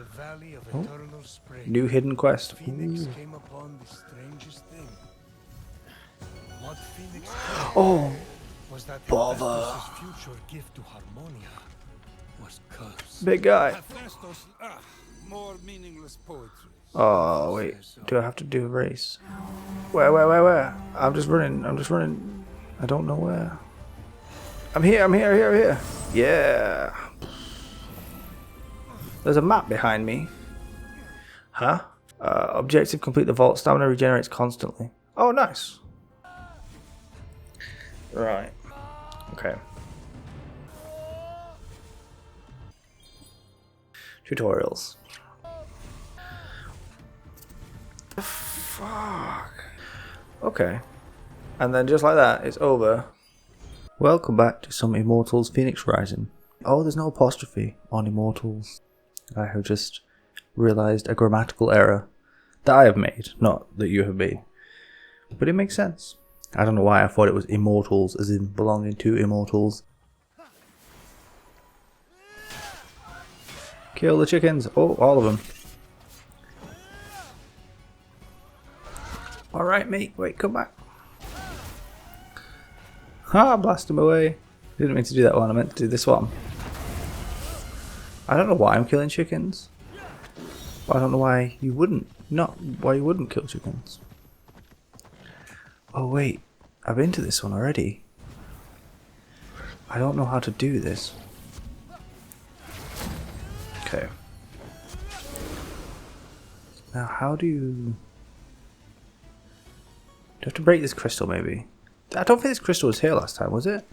the valley of Oh. eternal spring, New hidden quest. Fenyx came upon the strangest thing. What Fenyx Oh, was that bother. Hephaestus' future gift to Harmonia was cursed. Big guy. Hephaestus, more meaningless poetry. Oh, wait. Do I have to do a race? Where? I'm just running. I don't know where. I'm here. Yeah. There's a map behind me. Huh? Objective complete the vault. Stamina regenerates constantly. Oh, nice. Right. Okay. Tutorials. Fuck. Okay. And then just like that, it's over. Welcome back to some Immortals Fenyx Rising. Oh, there's no apostrophe on Immortals. I have just realized a grammatical error that I have made, not that you have made. But it makes sense. I don't know why I thought it was Immortals, as in belonging to Immortals. Kill the chickens. Oh, all of them. Alright, mate. Wait, come back. Ah, blast him away. Didn't mean to do that one. I meant to do this one. I don't know why I'm killing chickens. I don't know why you wouldn't. Why you wouldn't kill chickens. Oh wait, I've been to this one already. I don't know how to do this. Okay. Now how do you... Do I have to break this crystal maybe? I don't think this crystal was here last time, was it?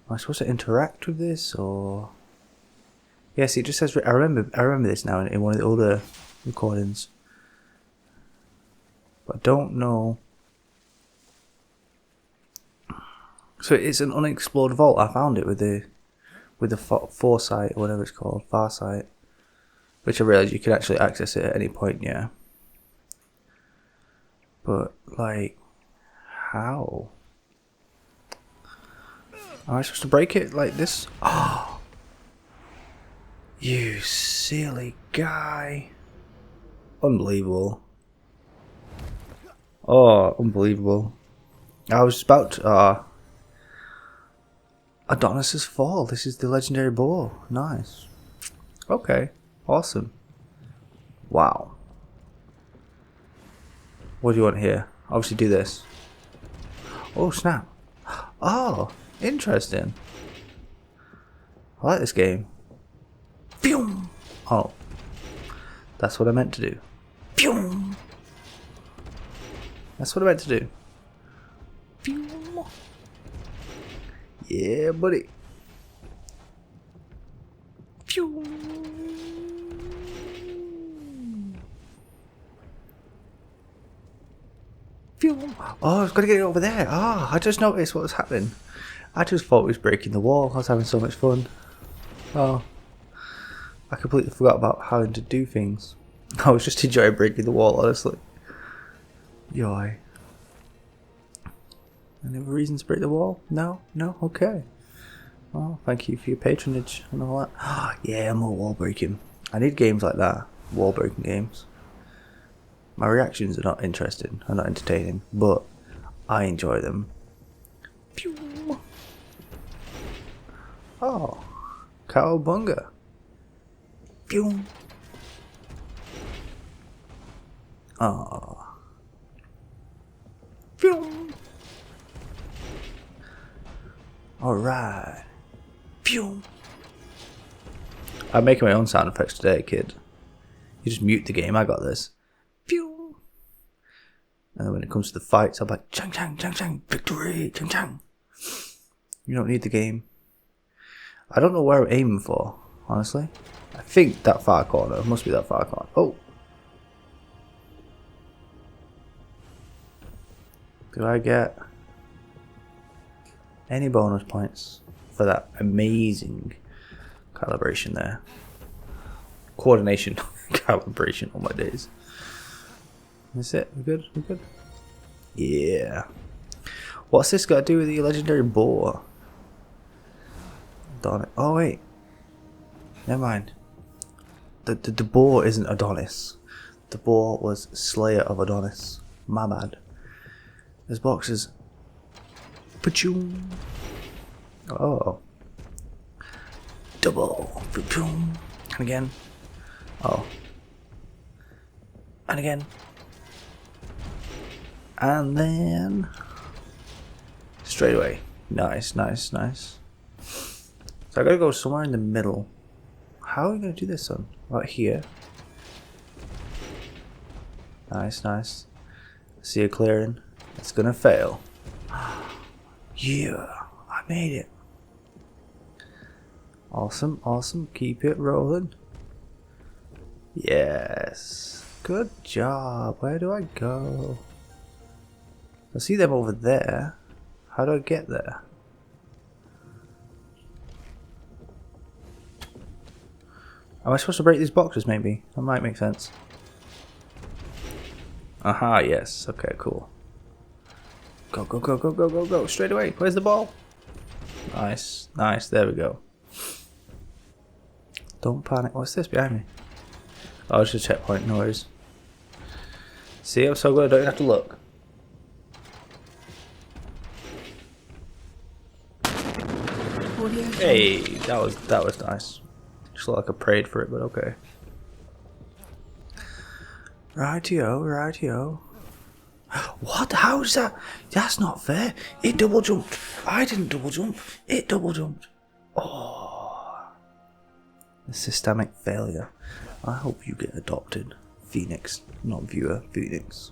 Am I supposed to interact with this or... Yes, it just says... I remember this now in one of the older recordings. But I don't know... So it's an unexplored vault. I found it with the foresight or whatever it's called, farsight, which I realised you can actually access it at any point. Yeah, but like, how? Am I supposed to break it like this? Oh, you silly guy! Unbelievable! Oh, unbelievable! I was about to. Adonis's fall. This is the legendary boar. Nice. Okay. Awesome. Wow. What do you want here? Obviously do this. Oh, snap. Oh, interesting. I like this game. Phew! Oh. That's what I meant to do. Phew! That's what I meant to do. Phew! Yeah, buddy. Phew. Phew. Oh, I was going to get it over there. Ah, I just noticed what was happening. I just thought it was breaking the wall. I was having so much fun. Oh, I completely forgot about having to do things. I was just enjoying breaking the wall, honestly. Yoy. Any other reason to break the wall? No? No? Okay. Well, thank you for your patronage and all that. Oh, yeah, more wall breaking. I need games like that. Wall breaking games. My reactions are not interesting, are not entertaining, but I enjoy them. Pew. Oh, cowabunga. Pew. Oh. Pew. Alright. Pew. I'm making my own sound effects today, kid. You just mute the game, I got this. Pew. And then when it comes to the fights, I'm like, chang chang, chang chang, victory, chang chang. You don't need the game. I don't know where I'm aiming for, honestly. I think that far corner. It must be that far corner. Oh. Do I get any bonus points for that amazing calibration there? Coordination, calibration, all my days. That's it. We're good. We're good. Yeah. What's this got to do with the legendary boar? Darn it. Oh wait. Never mind. the boar isn't Adonis. The boar was Slayer of Adonis. My bad. There's boxes. Pachoom. Oh. Double. Pachoom. And again. Oh. And again. And then straight away. Nice, nice, nice. So I gotta go somewhere in the middle. How are we gonna do this one? Right here. Nice, nice. See a clearing. It's gonna fail. Yeah, I made it. Awesome, awesome. Keep it rolling. Yes. Good job. Where do I go? I see them over there. How do I get there? Am I supposed to break these boxes maybe? That might make sense. Aha, yes. Okay, cool. Go, go, go, go, go, go, go. Straight away. Where's the ball? Nice. Nice. There we go. Don't panic. What's this behind me? Oh, it's just a checkpoint. No worries. See, I'm so good I don't even have to look. Hey, that was nice. Just looked like I prayed for it, but okay. Rightio, rightio. What? How's that? That's not fair. It double jumped. I didn't double jump. It double jumped. Oh. A systemic failure. I hope you get adopted. Fenyx, not viewer. Fenyx.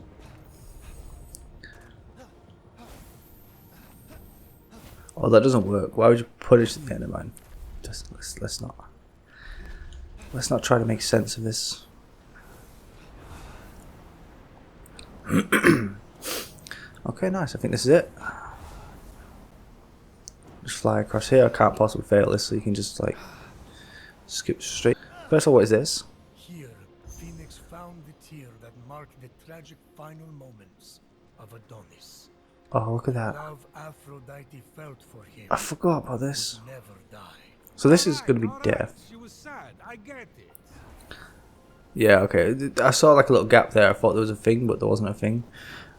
Oh, that doesn't work. Why would you punish the end of mine? Just let's not try to make sense of this. Okay, nice. I think this is it. Just fly across here. I can't possibly fail this, so you can just like skip straight. First of all, what is this? Here, Fenyx found the tear that marked the tragic final moments of Adonis. Oh, look at that. Love Aphrodite felt for him. I forgot about this. Never die. So this is going to be death. She was sad. I get it. Yeah, okay. I saw like a little gap there. I thought there was a thing, but there wasn't a thing.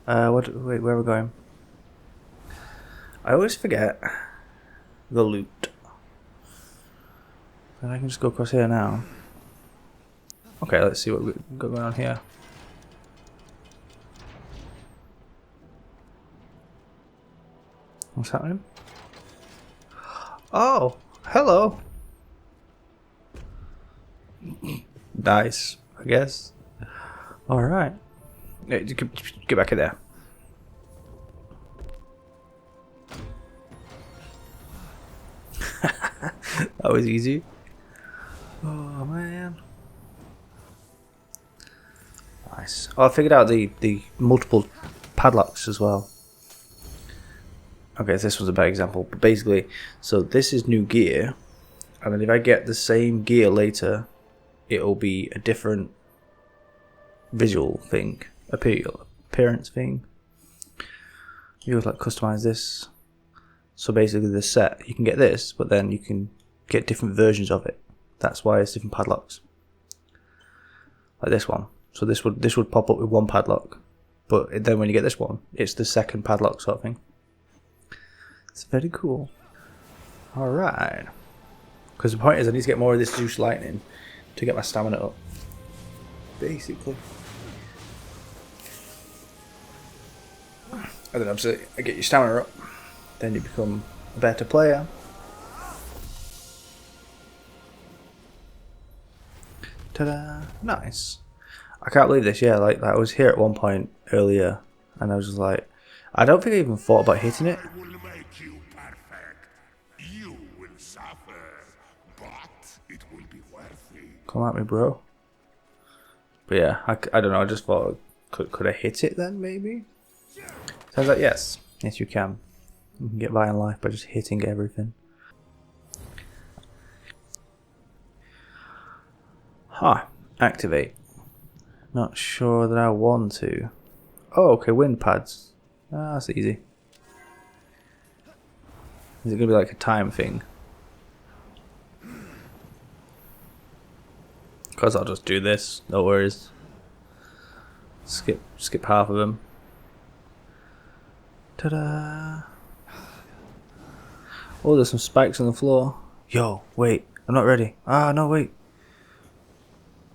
Wait, where are we going? I always forget the loot. And I can just go across here now. Okay, let's see what we got going on here. What's happening? Oh, hello. Nice, I guess. All right. Hey, get back in there. That was easy. Oh man. Nice. Oh, I figured out the multiple padlocks as well. Okay, so this was a bad example, but basically, so this is new gear, and then if I get the same gear later, it'll be a different visual thing, appearance thing. You would like customize this. So basically, the set you can get this, but then you can get different versions of it. That's why it's different padlocks, like this one. So this would pop up with one padlock, but then when you get this one, it's the second padlock sort of thing. It's very cool. Alright. Because the point is I need to get more of this Zeus lightning to get my stamina up. Basically. And then obviously I get your stamina up. Then you become a better player. Ta-da! Nice. I can't believe this, yeah, like I was here at one point earlier and I was just like, I don't think I even thought about hitting it. Come at me, bro. But yeah, I don't know. I just thought, could I hit it then? Maybe. Sounds like yes, yes you can. You can get by in life by just hitting everything. Huh. Activate. Not sure that I want to. Oh, okay. Wind pads. Ah, that's easy. Is it gonna be like a time thing? Because I'll just do this. No worries. Skip half of them. Ta-da! Oh, there's some spikes on the floor. Yo, wait. I'm not ready. Ah, no, wait.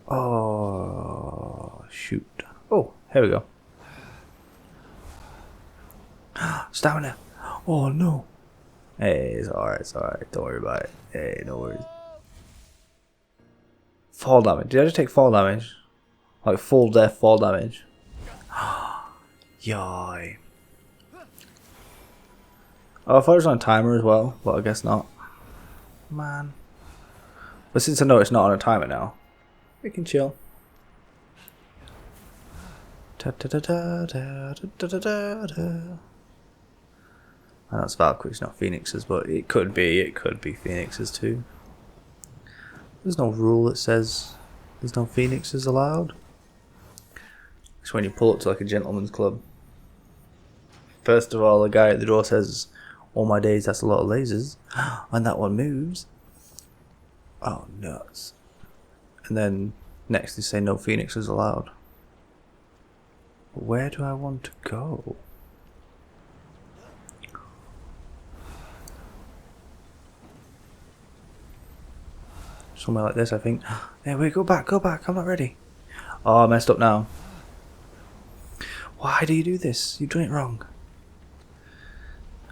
Oh, shoot. Oh, here we go. Stamina. Oh, no. Hey, it's alright, it's alright. Don't worry about it. Hey, no worries. Fall damage. Did I just take fall damage? Like full death fall damage. Yoy. Oh, I thought it was on a timer as well, but I guess not. Man. But since I know it's not on a timer now, we can chill. Da, da, da, da, da, da, da, da, da. And that's Valkyries, not Phoenixes, but it could be Phoenixes too. There's no rule that says there's no Phoenixes allowed. It's when you pull up to like a gentleman's club. First of all, the guy at the door says, "All my days, that's a lot of lasers," and that one moves. Oh, nuts. And then next they say no Phoenixes allowed. Where do I want to go? Somewhere like this, I think. There we go, back, I'm not ready. Oh, I messed up now. Why do you do this? You've done it wrong.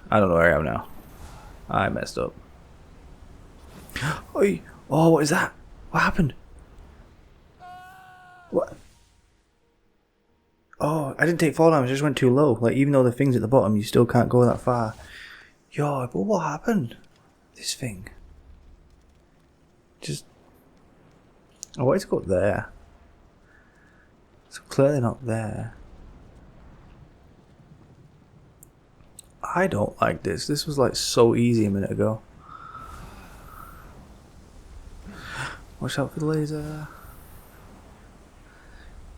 I don't know where I am now. I messed up. Oi! Oh, what is that? What happened? What? Oh, I didn't take fall damage, I just went too low. Like, even though the thing's at the bottom, you still can't go that far. Yo, but what happened? This thing. Just... I wanted to go up there. So clearly not there. I don't like this. This was like so easy a minute ago. Watch out for the laser.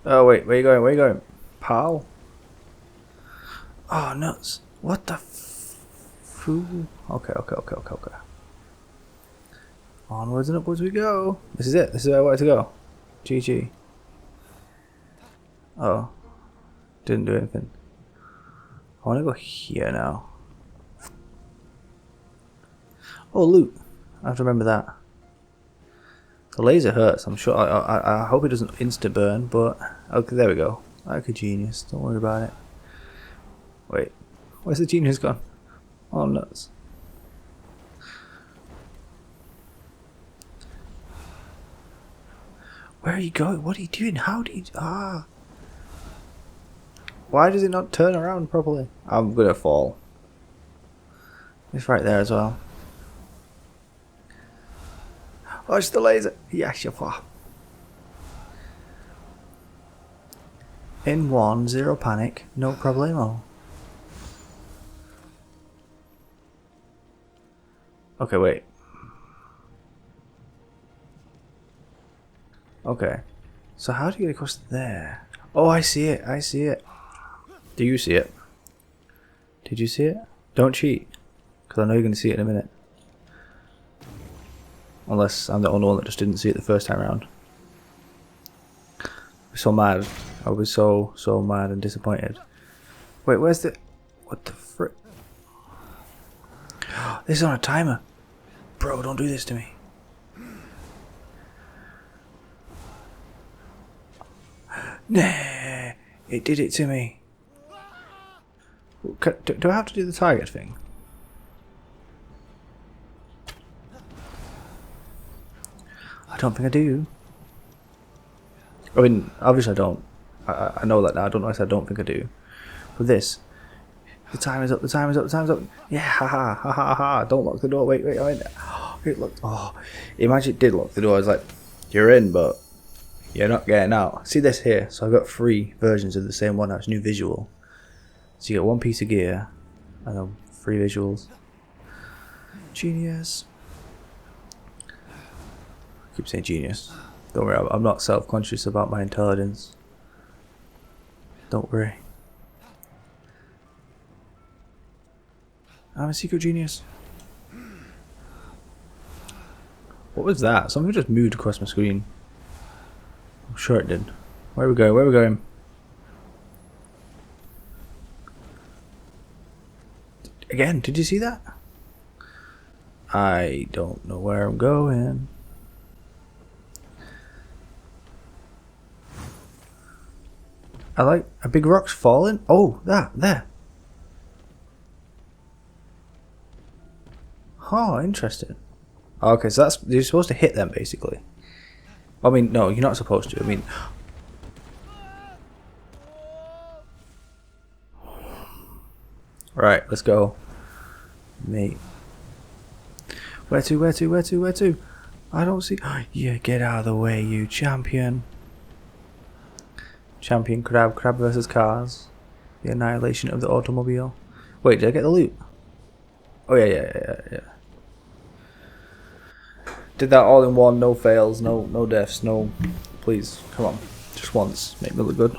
Oh wait, where you going? Where you going? Pal? Oh nuts. What the fool? Okay. Onwards and upwards we go. This is it. This is where I wanted to go. GG. Oh. Didn't do anything. I want to go here now. Oh, loot. I have to remember that. The laser hurts, I'm sure. I hope it doesn't insta-burn, but... Okay, there we go. Like a genius. Don't worry about it. Wait. Where's the genius gone? Oh, nuts. Where are you going? What are you doing? How do you... Ah! Why does it not turn around properly? I'm gonna fall. It's right there as well. Oh, it's the laser. Yes, you fall. In one, zero panic, no problemo. Okay, wait. Okay. So how do you get across there? Oh, I see it. I see it. Do you see it? Did you see it? Don't cheat. Because I know you're going to see it in a minute. Unless I'm the only one that just didn't see it the first time around. I'm so mad. I was so mad and disappointed. Wait, where's the... What the frick? This is on a timer. Bro, don't do this to me. Nah, it did it to me. Do I have to do the target thing? I don't think I do. I mean, obviously I don't. I know that now. I don't know if I don't think I do. But this, the time is up. The time is up. The time is up. Yeah, ha. Don't lock the door. Wait. I mean, it locked. Oh, imagine it did lock the door. I was like, you're in, but you're not getting out. See this here? So I've got 3 versions of the same one. That's new visual. So you get 1 piece of gear and then 3 visuals. Genius. I keep saying genius. Don't worry, I'm not self-conscious about my intelligence. Don't worry. I'm a secret genius. What was that? Something just moved across my screen. sure it did. Where are we going? Where are we going? Again, did you see that? I don't know where I'm going. I like a big rock's falling. Oh, that there. Oh, interesting. Okay, so that's you're supposed to hit them basically. I mean, no, you're not supposed to. I mean, right, let's go, mate. Where to? Where to? Where to? Where to? I don't see. Yeah, get out of the way, you champion. Champion crab, crab versus cars. The annihilation of the automobile. Wait, did I get the loot? Oh yeah. Did that all in one, no fails, no deaths, no. Please, come on, just once, make me look good.